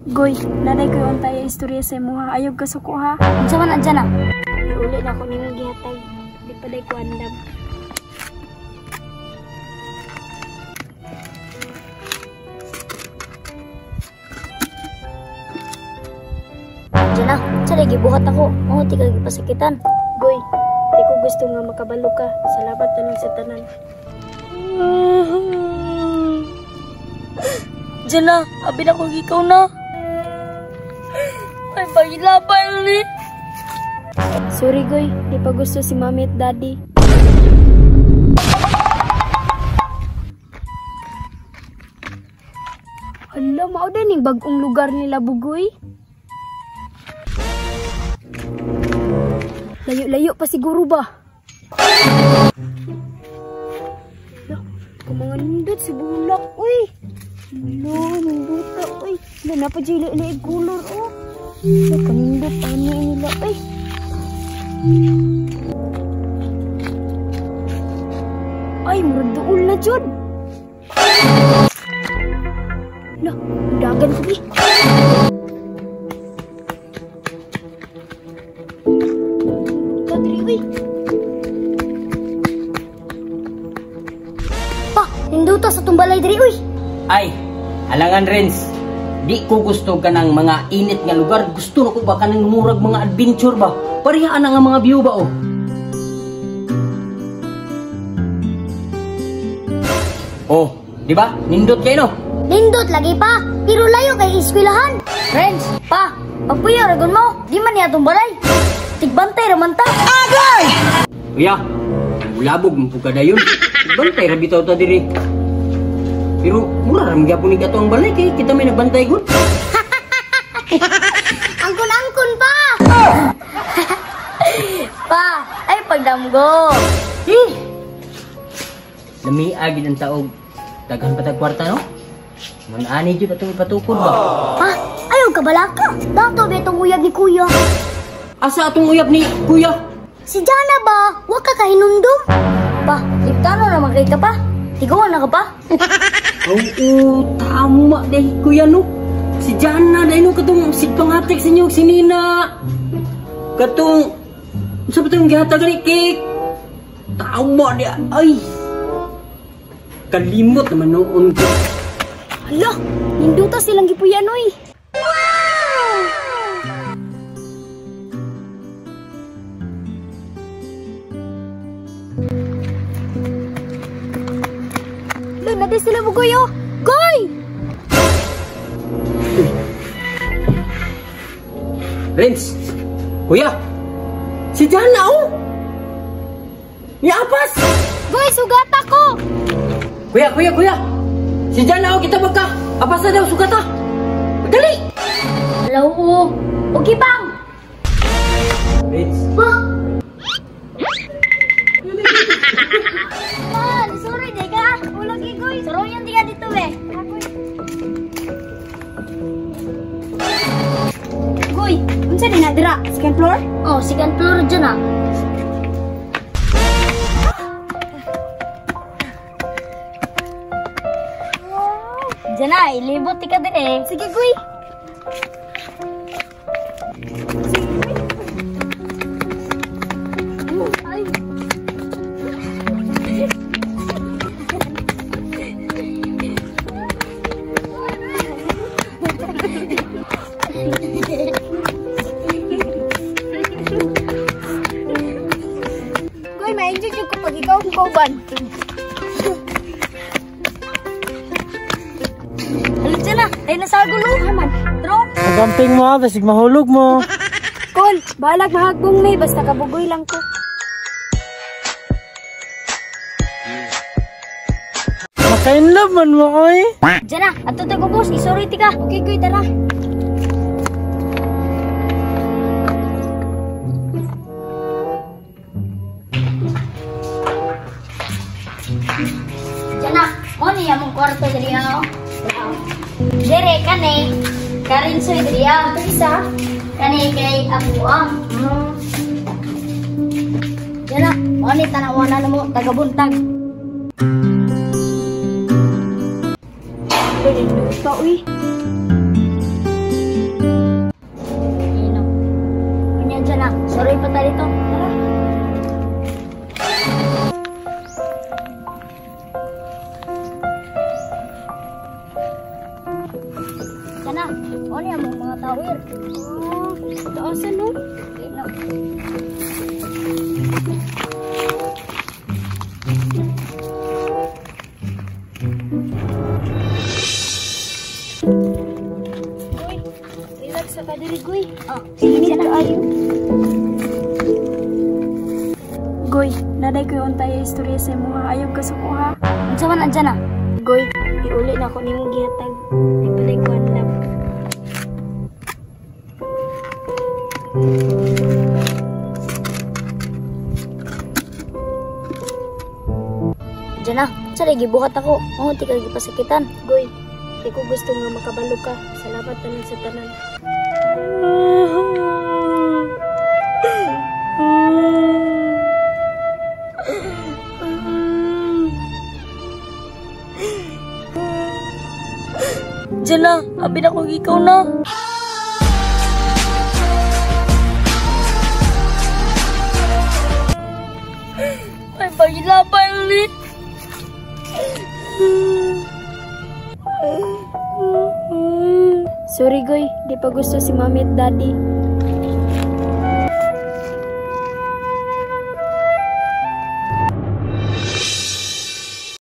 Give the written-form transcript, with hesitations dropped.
Goy, nanay ko yung tayo istorya sa imo ha. Ayog ka suko ha. Unsa man adyan na? Iuli na ako nimo gihatag. Di pa day ko andam. Adyan na. Sa gibuhat ako. Mga tika gipasakitan. Goy, di ko gusto nga makabalo ka. Salamat na lang sa tanan. Diyan na. Abi na kong ikaw na. Ay, pagilaban ni. Sorry Goy, di pa gusto si mami at daddy. Hala, mao din yung bagong lugar nila Bugoy. Layo-layo pa siguro ba? Hala, mga nindot si Bulak, uy. Hala, ninduta, uy. Hala, napadjili-liig kulor, oh. Hala, kanindot, ano nila, uy. Ay, murag duol na jud. Lah, dagan ko ni. Kadri, uy. Pa, ninduta sa tumbalay diri, uy. Ay, halangan Renz. Di ko gusto ka ng mga init nga lugar. Gusto ko ba ka ng murag mga adventure ba? Parihaan na nga mga view ba oh. Oh, di ba? Nindot kayo no? Nindot lagi pa. Pero layo kay eskwelahan. Friends, pa, pagpuyo ragon mo. Di man niya tumbalay. Tigbantay raman ta. Agay! Kuya, ulabog mo ka dayon. Bantay ra bitaw ta diri. Pero mura ram gyapon ni gato ang balay kay kita may nagbantay gud. Angkon-angkon pa. Pa, ay pagdamgo. Lamiag ang taog. Daghan patag kwarta no? Manani jud atong ipatukod ba? Pa, ayaw ka balaka. Dato ba itong uyab ni kuya? Asa atong uyab ni kuya? Si Jana ba? Huwag ka kahinundom. Pa, liptano na magkay ka pa. Tigawan na ka pa. Oo, tama dahil kuya no. Si Jana dahil no katong si pangatek sa inyo, si Nina. Katong, sa ba itong gihatag ni cake? Tama niya, ay. Kalimot naman noon ko. Hala, ninduta silang gipuyan, uy. Nadi sila Bugoy, oh. Goy! Renz, kuya, si Jana oh. Niapas! Goy, sugat ako! Kuya, si Jana oh, kita baka. Apas na daw, sugata. Dali! Hello, okay bang? Renz. Pa! Man, sorry deh ka. Ulang gigoy. Sorry yan tiga dito eh. Goy, unsa din na dira? Second floor? Oh, second floor dyan ah. Dyan na, ilibot tika din eh. Sige, Goy. Ay. Goy, ma-enjoy ko pag ikaw ang kauban. Halit dyan na, tayo na sa gulo. Naman, Tro. Magamping mo, basig mahulog mo. Kol, balag mahagbong may, basta kabugoy lang ko. Makainlove man mo, oy. Dyan na, ato tayo boss, isorry tika. Okay, Goy, tara. Dyan na, mo niya mong kwarto diri ako. Dere, kane. Karin soy diri ako. Isa. Kane kay Abuang. Dyan na, mo ni tanawanan mo, tagabuntag. Ninduta, uy. Jana, o niya mong mga tawir. Oh, taasan no? Okay, no. Goy, relax sa kadiri, Goy. Oh, sige Jana. Ayo. Goy, naday ko yung untay istorya sa mga ayog kasuko ha. Unsa man Jana? Goy, iuli na ako nimong gihatag. Ipalay ko ang love. Jana, sa gibuhat ako. Oh, di ka gipasakitan. Goy, di ko gusto nga makabalo ka. Salamat tanan sa tanan. Jana, abi na ko ikaw na. Ay, pagilabay ulit. Sorry, Goy. Di pa gusto si Mami at Daddy.